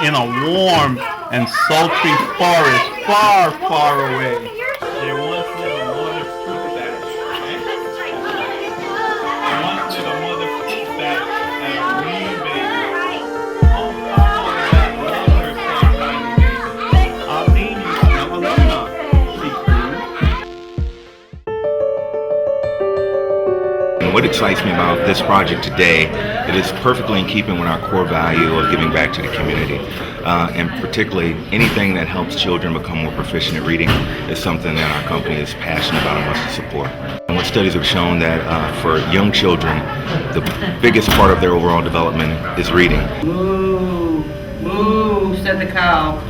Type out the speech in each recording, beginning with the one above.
in a warm and sultry forest far, far away. There once lived a mother fruit bat. There once lived a mother fruit bat and a wee baby. Oh, that loved her son tiny baby. Our name is Alona, she crooned. What excites me about this project today, it is perfectly in keeping with our core value of giving back to the community. And particularly anything that helps children become more proficient at reading is something that our company is passionate about and wants to support. And what studies have shown that for young children, the biggest part of their overall development is reading. Moo, moo, said the cow.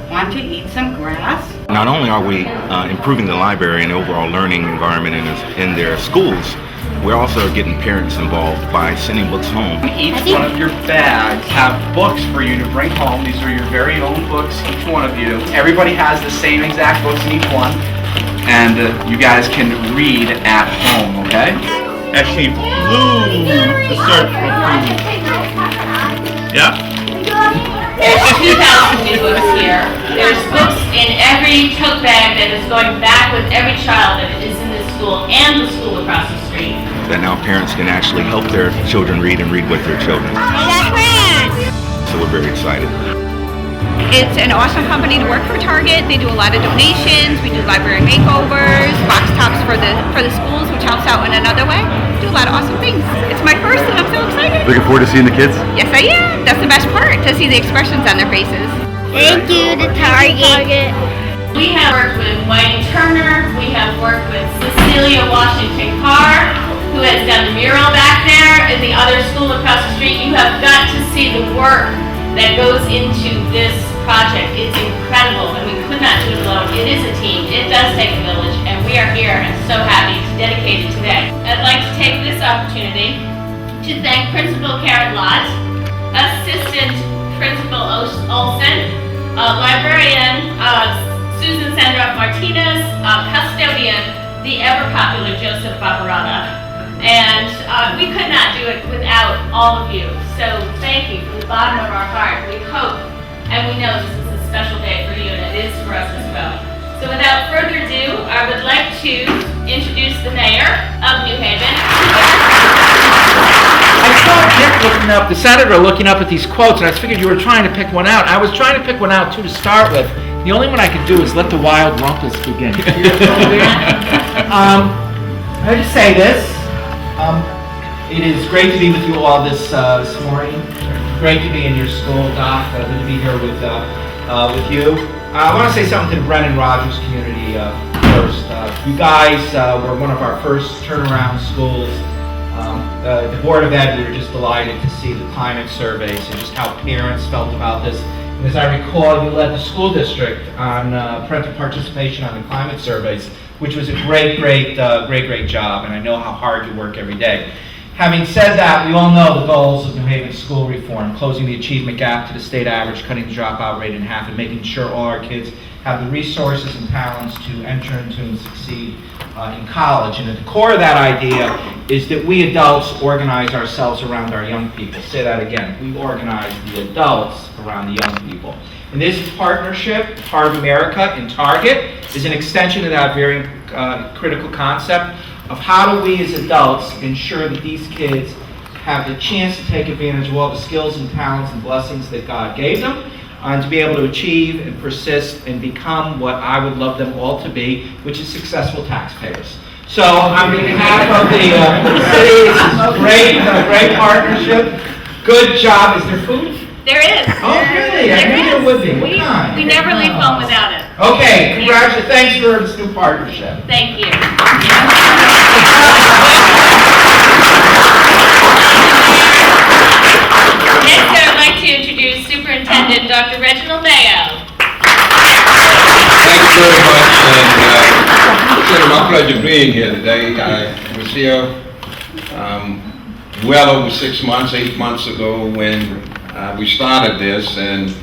Want to eat some grass? Not only are we improving the library and the overall learning environment in their schools, we're also getting parents involved by sending books home. Each one of your bags have books for you to bring home. These are your very own books, each one of you. Everybody has the same exact books in each one, and you guys can read at home, okay? As she flew to search for food. Yeah? There's 2,000 new books here. There's books in every tote bag that is going back with every child that is in this school and the school across the street. That now parents can actually help their children read and read with their children. So we're very excited. It's an awesome company to work for Target. They do a lot of donations. We do library makeovers, box tops for the schools, which helps out in another way. We do a lot of awesome things. It's my first and I'm so excited. Looking forward to seeing the kids? Yes, I am. That's the best part, to see the expressions on their faces. Thank you to Target. We have worked with Whitey Turner. We have worked with Cecilia Washington Carr, who has done the mural back there in the other school across the street. You have got to see the work that goes into this project. It's incredible, and we could not do it alone. It is a team. It does take a village, and we are here and so happy to dedicate it today. I'd like to take this opportunity to thank Principal Karen Lott, Assistant Principal Olson, Librarian Susan Sandra Martinez, Custodian, the ever-popular Joseph Barbarata. And we could not do it without all of you. So thank you from the bottom of our heart. We hope and we know this is a special day for you, and it is for us as well. So without further ado, I would like to introduce the mayor of New Haven. I saw Dick looking up, the senator looking up at these quotes, and I figured you were trying to pick one out. I was trying to pick one out too to start with. The only one I could do is let the wild rumpus begin. I just say this. It is great to be with you all this morning. Great to be in your school, Doc. Good to be here with you. I want to say something to the Brennan Rogers community first. You guys were one of our first turnaround schools. The Board of Ed, we were just delighted to see the climate surveys and just how parents felt about this. And as I recall, you led the school district on parental participation on the climate surveys, which was a great job, and I know how hard you work every day. Having said that, we all know the goals of New Haven school reform, closing the achievement gap to the state average, cutting the dropout rate in half, and making sure all our kids have the resources and talents to enter into and succeed in college. And at the core of that idea is that we adults organize ourselves around our young people. Say that again. We organize the adults around the young people. And this partnership, Heart of America and Target, is an extension of that very critical concept of how do we as adults ensure that these kids have the chance to take advantage of all the skills and talents and blessings that God gave them, and to be able to achieve and persist and become what I would love them all to be, which is successful taxpayers. So on behalf of the city, it's a great partnership. Good job. Is there food? There is. Oh, really? I knew there would be. What kind? We never leave home without it. Okay, congratulations. Thanks for this new partnership. Thank you. Next, I would like to introduce Superintendent Dr. Reginald Mayo. Thank you very much, and it's my pleasure being here today. I was here well over 6 months, 8 months ago when we started this, and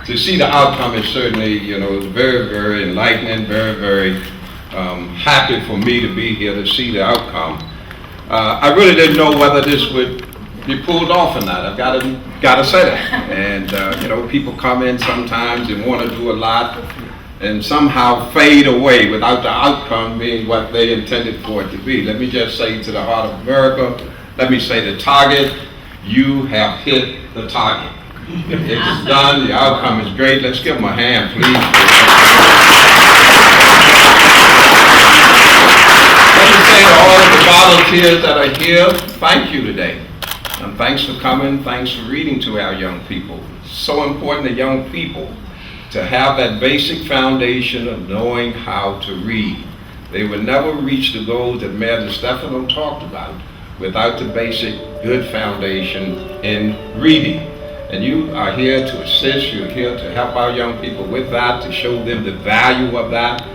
to see the outcome is certainly, very enlightening, very happy for me to be here to see the outcome. I really didn't know whether this would be pulled off in that. I've got to say that. And you know, people come in sometimes and want to do a lot and somehow fade away without the outcome being what they intended for it to be. Let me just say to the heart of America, let me say the target, you have hit the target. It's done, the outcome is great. Let's give them a hand, please. Let me say to all of the volunteers that are here, thank you today. And thanks for coming, thanks for reading to our young people. It's so important to young people to have that basic foundation of knowing how to read. They would never reach the goals that Mayor DeStefano talked about without the basic good foundation in reading. And you are here to assist, you're here to help our young people with that, to show them the value of that.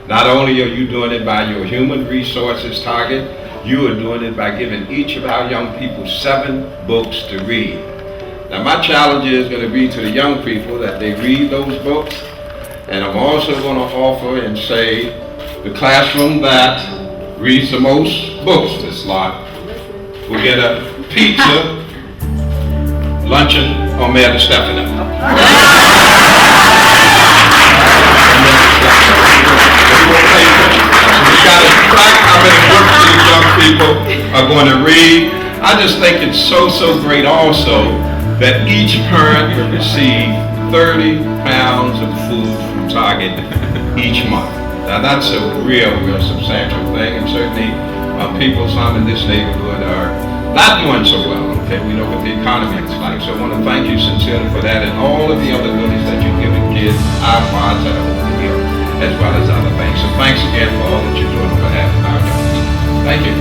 Not only are you doing it by your human resources target, you are doing it by giving each of our young people 7 books to read. Now my challenge is going to be to the young people that they read those books, and I'm also going to offer and say the classroom that reads the most books this lot will get a pizza, luncheon, or Mayor DeStefano. We got to track how many books these young people are going to read. I just think it's so great also that each parent will receive 30 pounds of food from Target each month. Now that's a real substantial thing, and certainly people, some in this neighborhood are not doing so well. Okay, we know what the economy is like, so I want to thank you sincerely for that and all of the other goodies that you're giving kids, iPods that are over here, as well as other things. So thanks again for all that you're doing on behalf of our young people. Thank you.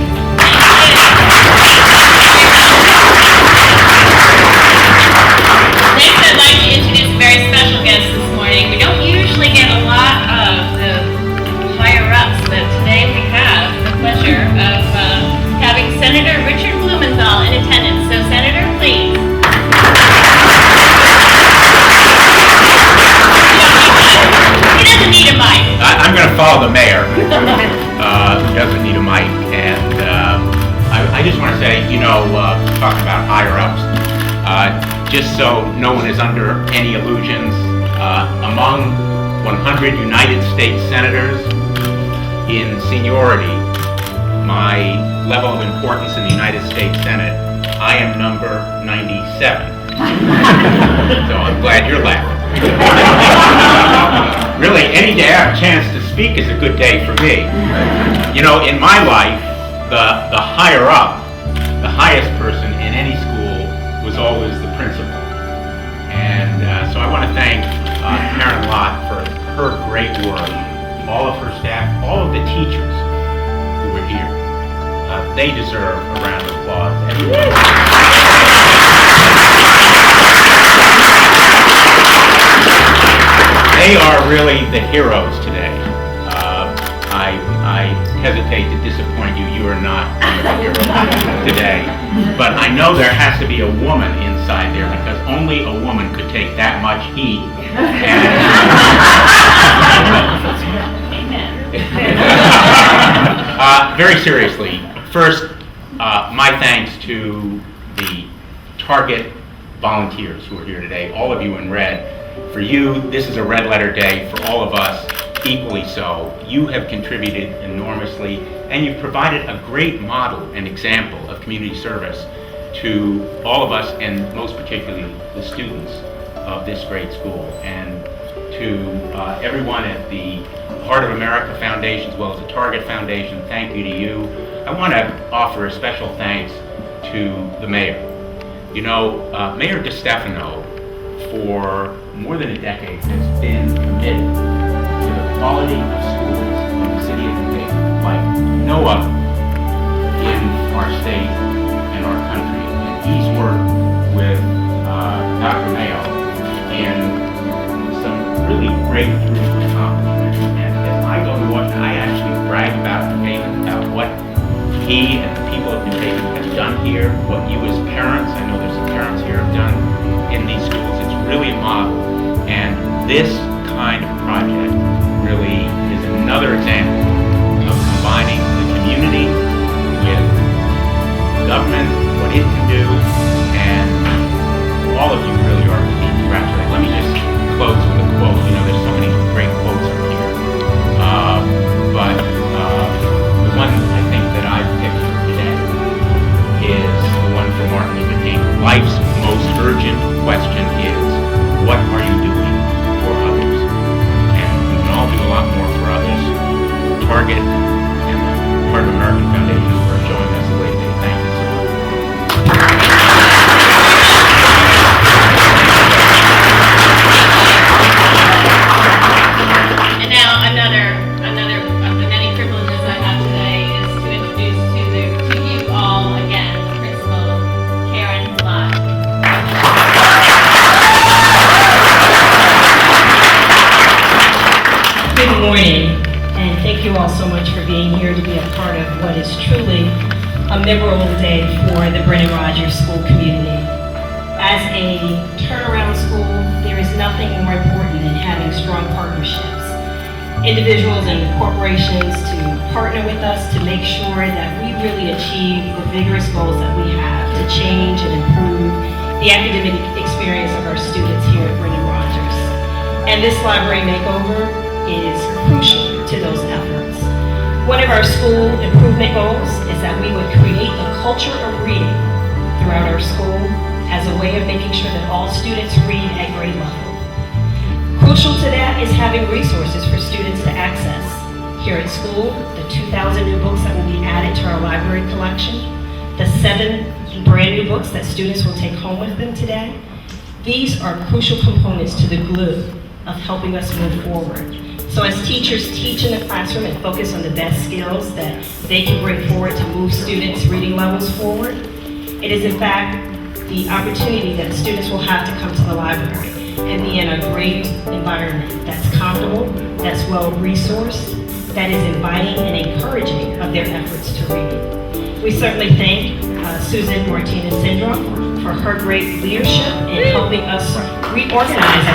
Next, I'd like to introduce a very special guest this morning. We don't usually get a lot of the higher-ups, but today we have the pleasure of having Senator Richard Blumenthal in attendance. So, Senator, please. He doesn't need a mic. I'm going to follow the mayor, who doesn't need a mic. And I just want to say, talking about higher-ups, just so no one is under any illusions, among 100 United States senators in seniority, my level of importance in the United States Senate, I am number 97. So I'm glad you're laughing. Really, any day I have a chance to speak is a good day for me. In my life, the higher up, the highest person in any school was always the principal. And so I want to thank Karen Lott for her great work, all of her staff, all of the teachers who were here. They deserve a round of applause. They are really the heroes today. I hesitate to disappoint you. You are not one of the heroes today. But I know there has to be a woman inside there because only a woman could take that much heat. Very seriously, first, my thanks to the Target volunteers who are here today, all of you in red. For you, this is a red letter day. For all of us, equally so. You have contributed enormously, and you've provided a great model and example of community service to all of us, and most particularly the students of this great school. And to everyone at the Heart of America Foundation, as well as the Target Foundation, thank you to you. I want to offer a special thanks to the mayor. Mayor DeStefano, for more than a decade, has been committed to the quality of schools in the city of Decatur like no other in our state and our country. And he's worked with Dr. Mayo in some really breakthrough accomplishments. And as I go to Washington, I actually brag about what he and the people of New Haven have done here, what you as parents, I know there's some parents here, have done in these schools. It's really a model. And this kind of project really is another example of combining the community with government, what it can do, all of you really are to be congratulated. Let me just close with a quote. You know, there's so many great quotes up here. But the one I think that I've picked for today is the one from Martin Luther King. Life's most urgent question is, what are you doing for others? And we can all do a lot more for others. Target and the Heart of American Foundation for showing us the way to do. Thank you so much. And now another of the many privileges I have today is to introduce to you all again, Principal Karen Lott. Good morning, and thank you all so much for being here to be a part of what is truly a memorable day for the Brennan Rogers School community. As a turnaround school, there is nothing more important than having strong partnerships. Individuals and corporations to partner with us to make sure that we really achieve the vigorous goals that we have to change and improve the academic experience of our students here at Brennan Rogers. And this library makeover is crucial to those efforts. One of our school improvement goals is that we would create a culture of reading throughout our school as a way of making sure that all students read at grade level. Crucial to that is having resources for students to access. Here at school, the 2,000 new books that will be added to our library collection, the 7 brand new books that students will take home with them today. These are crucial components to the glue of helping us move forward. So as teachers teach in the classroom and focus on the best skills that they can bring forward to move students' reading levels forward, it is in fact the opportunity that students will have to come to the library and be in a great environment that's comfortable, that's well-resourced, that is inviting and encouraging of their efforts to read. We certainly thank Susan Martinez-Sindrom for her great leadership in helping us reorganize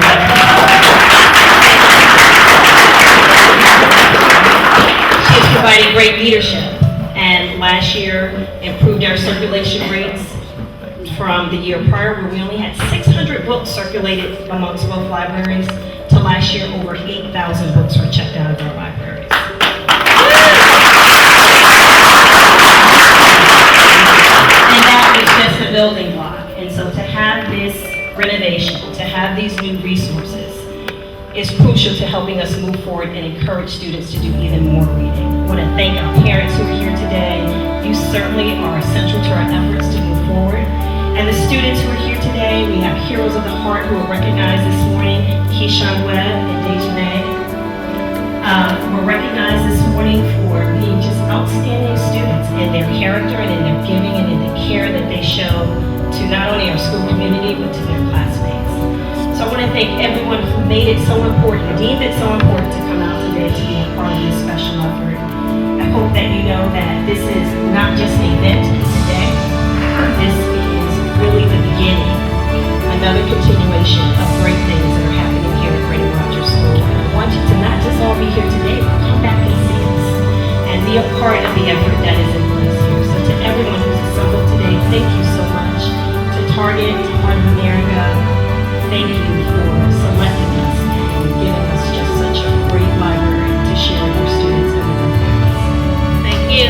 She has provided great leadership, and last year improved our circulation rates from the year prior, where we only had 600 books circulated amongst both libraries, to last year over 8,000 books were checked out of our libraries. And that was just a building block. And so to have this renovation, to have these new resources, is crucial to helping us move forward and encourage students to do even more reading. I want to thank our parents who are here today. You certainly are essential to our efforts to move forward. And the students who are here today, we have Heroes of the Heart who are recognized this morning, Keyshawn Webb and Dejanay. Were recognized this morning for being just outstanding students in their character and in their giving and in the care that they show to not only our school community, but to their classmates. So I want to thank everyone who made it so important, deemed it so important to come out today to be a part of this special effort. I hope that you know that this is not just an event today. This is really the beginning, another continuation of great things that are happening here at Brennan Rogers School. And I want you to not just all be here today, but come back and see us and be a part of the effort that is in place here. So to everyone who's assembled today, thank you so much. To Target, to Heart of America, thank you for selecting us and giving us just such a great library to share with our students and with our families. Thank you.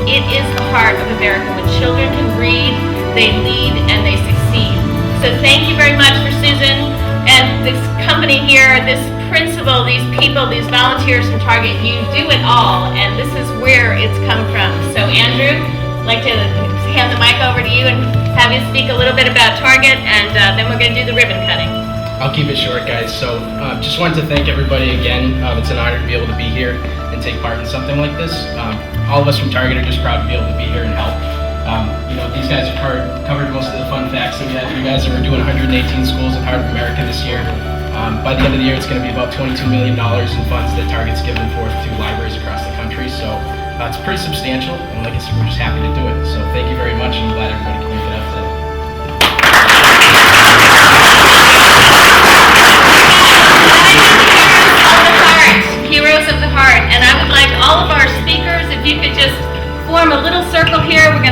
It is the heart of America. When children can read, they lead and they succeed. So thank you very much for Susan and this company here, this principal, these people, these volunteers from Target. You do it all, and this is where it's come from. So Andrew, I'd like to hand the mic over to you and have you speak a little bit about Target, and then we're going to do the ribbon cutting. I'll keep it short, guys. So just wanted to thank everybody again. It's an honor to be able to be here and take part in something like this. All of us from Target are just proud to be able to be here and help. These guys have covered most of the fun facts that we have. You guys are doing 118 schools at Heart of America this year. By the end of the year, it's going to be about $22 million in funds that Target's given forth to libraries across the country. So it's pretty substantial, and like I said, we're just happy to do it. So thank you very much, and I'm glad everybody can make it out today. Heroes of the Heart, and I would like all of our speakers, if you could just form a little circle here. We're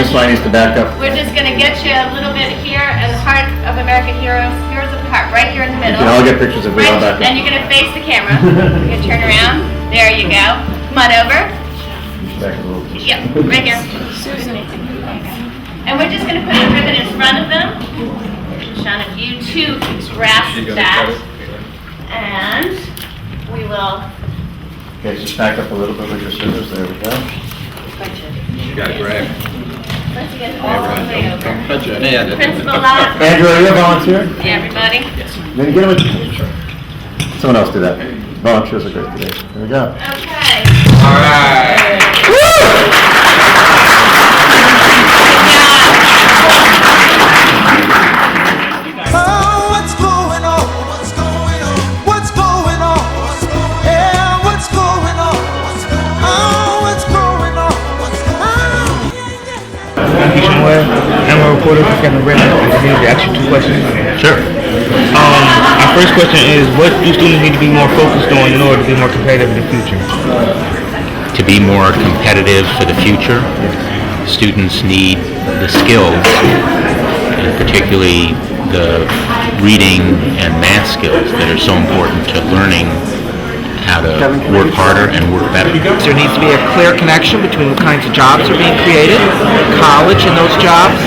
Miss Lai needs to back up. We're just gonna get you a little bit here in the heart of American Heroes. Heroes of the Heart, right here in the middle. We can all get pictures if we all back up. And you're gonna face the camera. You're gonna turn around. There you go. Come on over. Back a little. Yep, right here. And we're just gonna put a ribbon in front of them. Sean, if you two can grasp that. And we will. Okay, just back up a little bit with your scissors. There we go. You got it, Greg. Let's get all the way over. Touch your hand. Principal Lott. Andrew, are you a volunteer? Everybody. Then get him with. Someone else do that. Volunteers are great today. There we go. Okay. All right. I'm a reporter for Kevin Brennan. I just need to ask you 2 questions. Sure. My first question is, what do students need to be more focused on in order to be more competitive in the future? To be more competitive for the future, students need the skills, and particularly the reading and math skills that are so important to learning how to work harder and work better. There needs to be a clear connection between what kinds of jobs are being created, college and those jobs,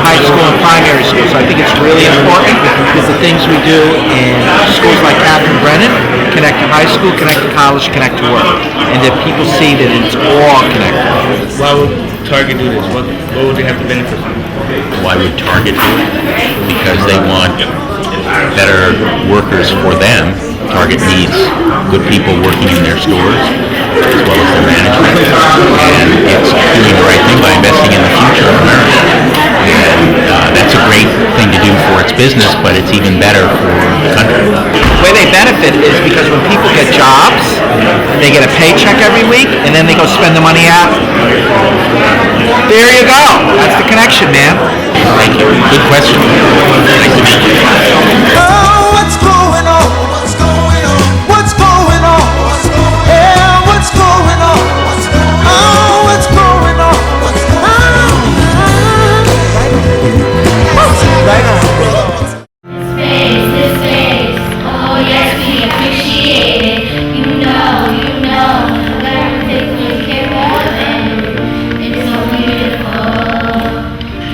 high school and primary school. So I think it's really important that the things we do in schools like Catherine Brennan connect to high school, connect to college, connect to work, and that people see that it's all connected. Why would Target do this? What would they have to benefit from? Why would Target do it? Because they want better workers for them. Target needs good people working in their stores as well as their management, and it's doing the right thing by investing in the future of America. And that's a great thing to do for its business, but it's even better for the country. The way they benefit is because when people get jobs, they get a paycheck every week, and then they go spend the money out. There you go. That's the connection, man. Thank you. Good question. Nice to meet you. What's going on? What's going on? What's going on? Yeah, what's going on? Oh, what's going on? What's This space, oh yes, we appreciate it. You know, everything we care about it. It's so beautiful.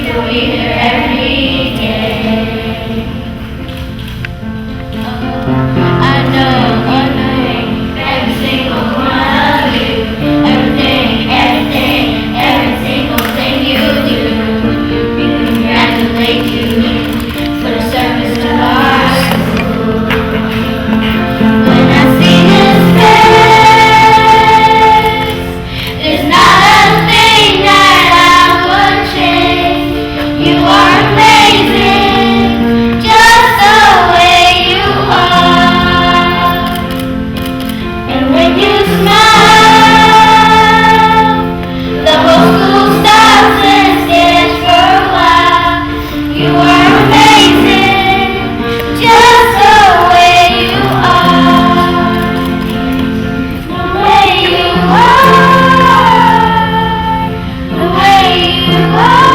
You'll be here every day. I know, every single one of you, everything, every single thing you do. We congratulate you for the service to our school. When I see his face, there's not a thing that I would change. You are amazing, just the way you are. And when you smile, the whole school stops and stares for a while. You are amazing, just the way you are. The way you are. The way you are.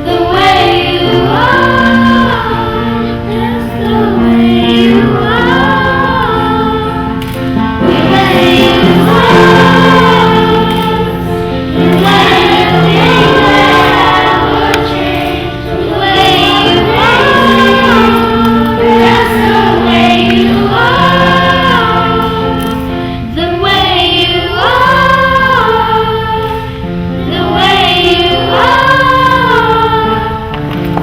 The way you are. Just the way you are. The way you are. The way I would change. The way you are. Just the way you are. The way you are. The way you are.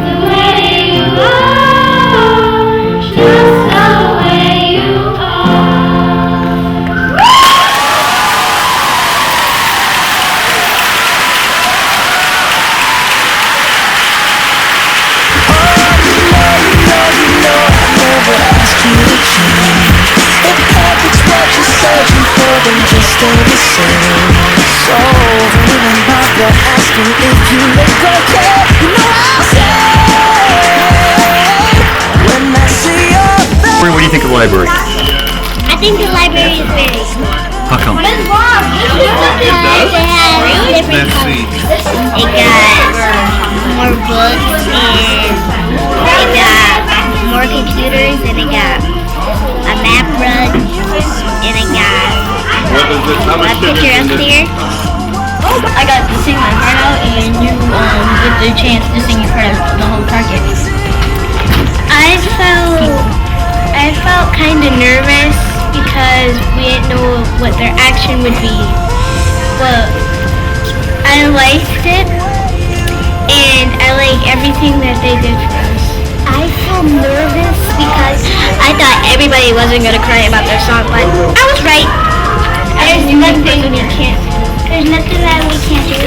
The way you are. Just the way you are. What do you think of the library? I think the library is very smart. How come? Because it has Let's see. It got more books and it got more computers and it got a map rug and it got a picture up there. I got to sing my heart out and you get the chance to sing your heart out the whole target. I felt kind of nervous because we didn't know what their action would be. But I liked it and I like everything that they did for us. I felt nervous because I thought everybody wasn't going to cry about their song, but I was right. There's nothing that we can't do.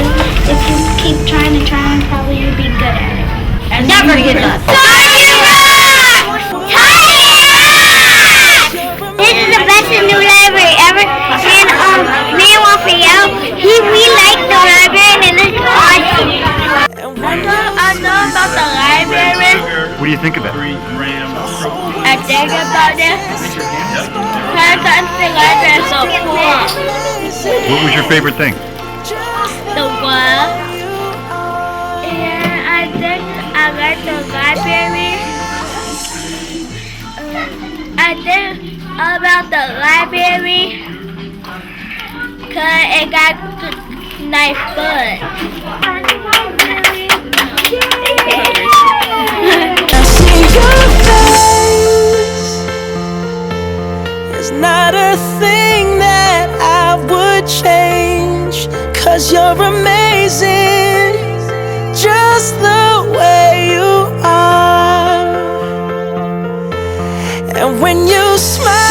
If you keep trying and trying, probably you'll be good at it. And never give up. This is the best new library ever. And me and Raphael, we like the library and it's awesome. I know about the library. What do you think of it? I think about it. Sometimes the library is so cool. What was your favorite thing? The what? And I think I like the library. I think about the library because it got nice food. I see your face. There's not a thing that I would change, 'cause you're amazing just the way you are. And when you smile